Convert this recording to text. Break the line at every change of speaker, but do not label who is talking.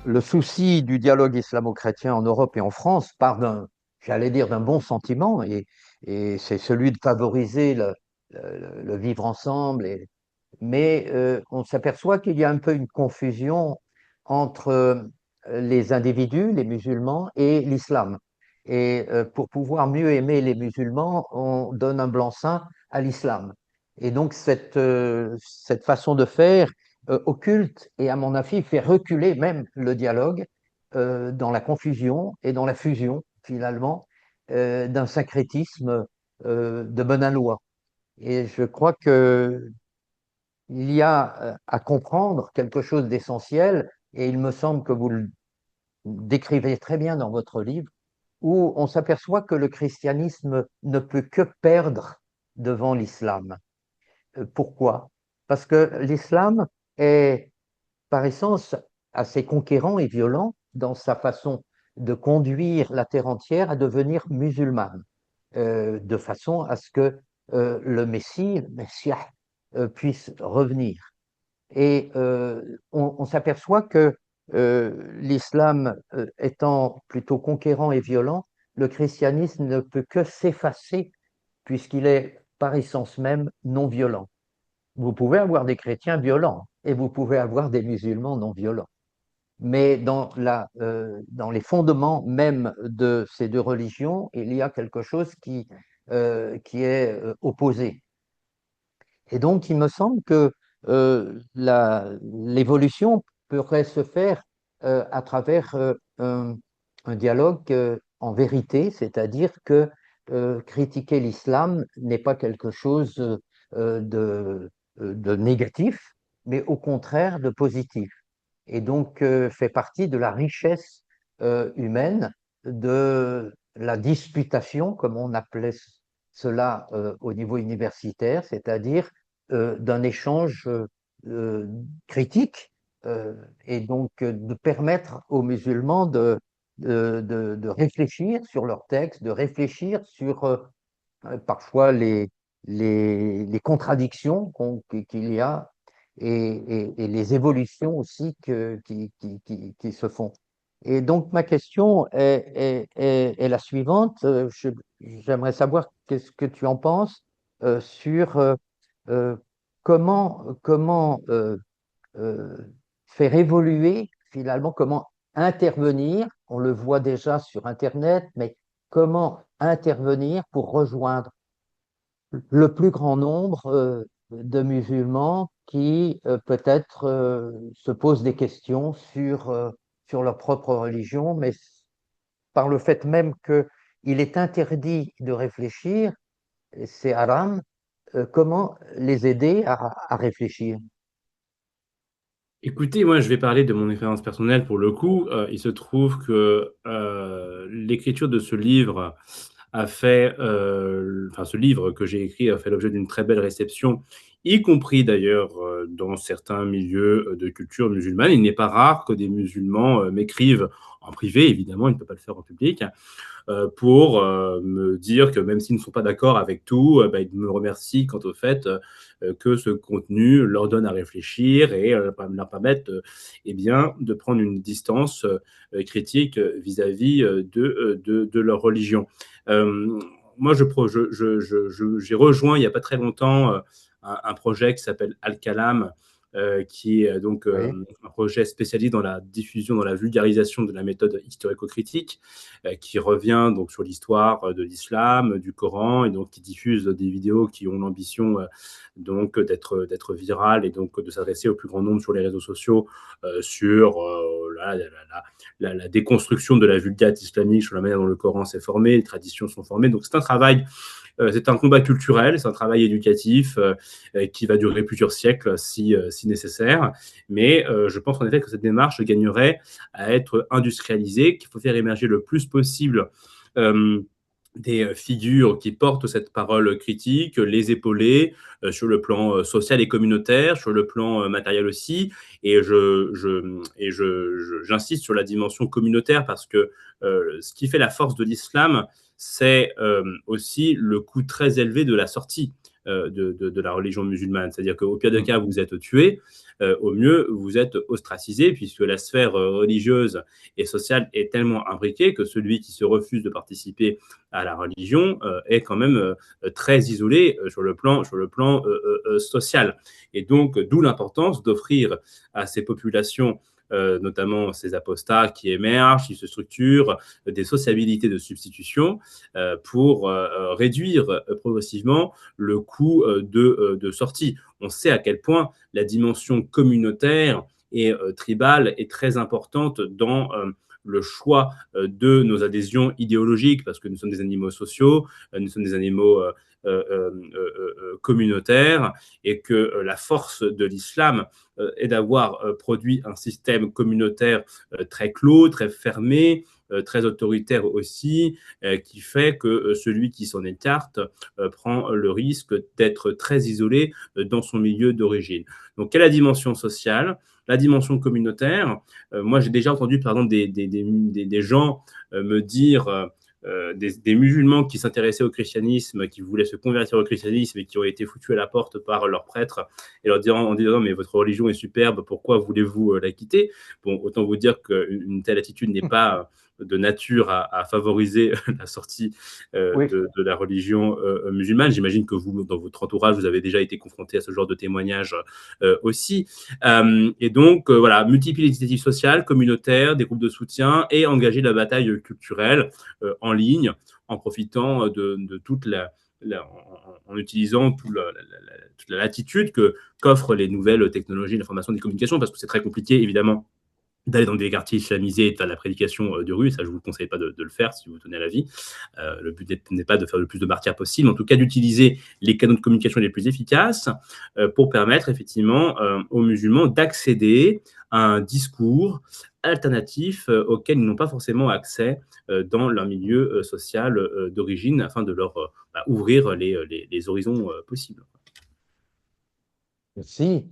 le souci du dialogue islamo-chrétien en Europe et en France part j'allais dire, d'un bon sentiment, et c'est celui de favoriser le vivre ensemble. Mais on s'aperçoit qu'il y a un peu une confusion entre les individus, les musulmans, et l'islam. Et pour pouvoir mieux aimer les musulmans, on donne un blanc-seing à l'islam. Et donc cette façon de faire occulte et, à mon avis, fait reculer même le dialogue dans la confusion et dans la fusion, finalement, d'un syncrétisme de bonne aloi. Et je crois que il y a à comprendre quelque chose d'essentiel, et il me semble que vous le décrivez très bien dans votre livre, où on s'aperçoit que le christianisme ne peut que perdre devant l'islam. Pourquoi? Parce que l'islam est, par essence, assez conquérant et violent dans sa façon de conduire la terre entière à devenir musulmane, de façon à ce que le Messie, le Messie, puisse revenir. Et on s'aperçoit que l'islam étant plutôt conquérant et violent, le christianisme ne peut que s'effacer puisqu'il est par essence même non violent. Vous pouvez avoir des chrétiens violents et vous pouvez avoir des musulmans non violents. Mais dans les fondements même de ces deux religions, il y a quelque chose qui est opposé. Et donc, il me semble que l'évolution pourrait se faire à travers un dialogue en vérité, c'est-à-dire que critiquer l'islam n'est pas quelque chose de négatif, mais au contraire de positif. Et donc, fait partie de la richesse humaine, de la disputation, comme on appelait cela au niveau universitaire, c'est-à-dire d'un échange euh, critique, et donc de permettre aux musulmans de réfléchir sur leurs textes, de réfléchir sur parfois les contradictions qu'il y a, et les évolutions aussi qui se font. Et donc, ma question est la suivante. J'aimerais savoir qu'est-ce que tu en penses sur euh, comment euh, faire évoluer, finalement, comment intervenir. On le voit déjà sur Internet, mais comment intervenir pour rejoindre le plus grand nombre de musulmans qui peut-être se posent des questions sur leur propre religion, mais par le fait même qu'il est interdit de réfléchir, c'est haram, comment les aider à réfléchir?
Écoutez, moi, je vais parler de mon expérience personnelle pour le coup. Il se trouve que l'écriture de ce livre enfin, ce livre que j'ai écrit a fait l'objet d'une très belle réception, y compris d'ailleurs dans certains milieux de culture musulmane. Il n'est pas rare que des musulmans m'écrivent en privé, évidemment, ils ne peuvent pas le faire en public, pour me dire que même s'ils ne sont pas d'accord avec tout, bah, ils me remercient quant au fait que ce contenu leur donne à réfléchir et leur permettre eh bien, de prendre une distance critique vis-à-vis de leur religion. Euh, Moi, j'ai rejoint il n'y a pas très longtemps un projet qui s'appelle Al-Kalam, qui est donc
Oui,
un projet spécialisé dans la diffusion, dans la vulgarisation de la méthode historico-critique, qui revient donc sur l'histoire de l'islam, du Coran, et donc qui diffuse des vidéos qui ont l'ambition donc d'être virales et donc de s'adresser au plus grand nombre sur les réseaux sociaux sur la déconstruction de la vulgate islamique, sur la manière dont le Coran s'est formé, les traditions sont formées. Donc c'est un travail, c'est un combat culturel, c'est un travail éducatif qui va durer plusieurs siècles si nécessaire. Mais je pense en effet que cette démarche gagnerait à être industrialisée, qu'il faut faire émerger le plus possible euh, des figures qui portent cette parole critique, les épauler sur le plan social et communautaire, sur le plan matériel aussi. Et j'insiste sur la dimension communautaire parce que ce qui fait la force de l'islam, c'est aussi le coût très élevé de la sortie. de la religion musulmane. C'est-à-dire qu'au pire des cas, vous êtes tué, au mieux, vous êtes ostracisé, puisque la sphère religieuse et sociale est tellement imbriquée que celui qui se refuse de participer à la religion est quand même très isolé sur le plan social. Et donc, d'où l'importance d'offrir à ces populations notamment ces apostats qui émergent, qui se structurent, des sociabilités de substitution pour réduire progressivement le coût de sortie. On sait à quel point la dimension communautaire et tribale est très importante dans le choix de nos adhésions idéologiques, parce que nous sommes des animaux sociaux, nous sommes des animaux communautaires, et que la force de l'islam est d'avoir produit un système communautaire très clos, très fermé, très autoritaire aussi, qui fait que celui qui s'en écarte prend le risque d'être très isolé dans son milieu d'origine. Donc, quelle est la dimension sociale? La dimension communautaire, moi j'ai déjà entendu par exemple des gens me dire des musulmans qui s'intéressaient au christianisme, qui voulaient se convertir au christianisme et qui ont été foutus à la porte par leurs prêtres et leur disant en disant mais votre religion est superbe, pourquoi voulez-vous la quitter? Bon, autant vous dire qu'une telle attitude n'est pas de nature à favoriser la sortie
Oui.
de la religion musulmane. J'imagine que vous, dans votre entourage, vous avez déjà été confronté à ce genre de témoignages aussi. Et donc, voilà, multiplier l'initiative sociale, communautaire, des groupes de soutien et engager la bataille culturelle en ligne en profitant de toute en utilisant toute la latitude qu'offrent les nouvelles technologies de l'information et des communications, parce que c'est très compliqué, évidemment, d'aller dans des quartiers islamisés et de faire de la prédication de rue. Ça, je ne vous conseille pas de le faire si vous tenez à la vie. Le but n'est pas de faire le plus de martyrs possible, en tout cas d'utiliser les canaux de communication les plus efficaces pour permettre effectivement aux musulmans d'accéder à un discours alternatif auquel ils n'ont pas forcément accès dans leur milieu social d'origine, afin de leur ouvrir les horizons possibles.
Merci.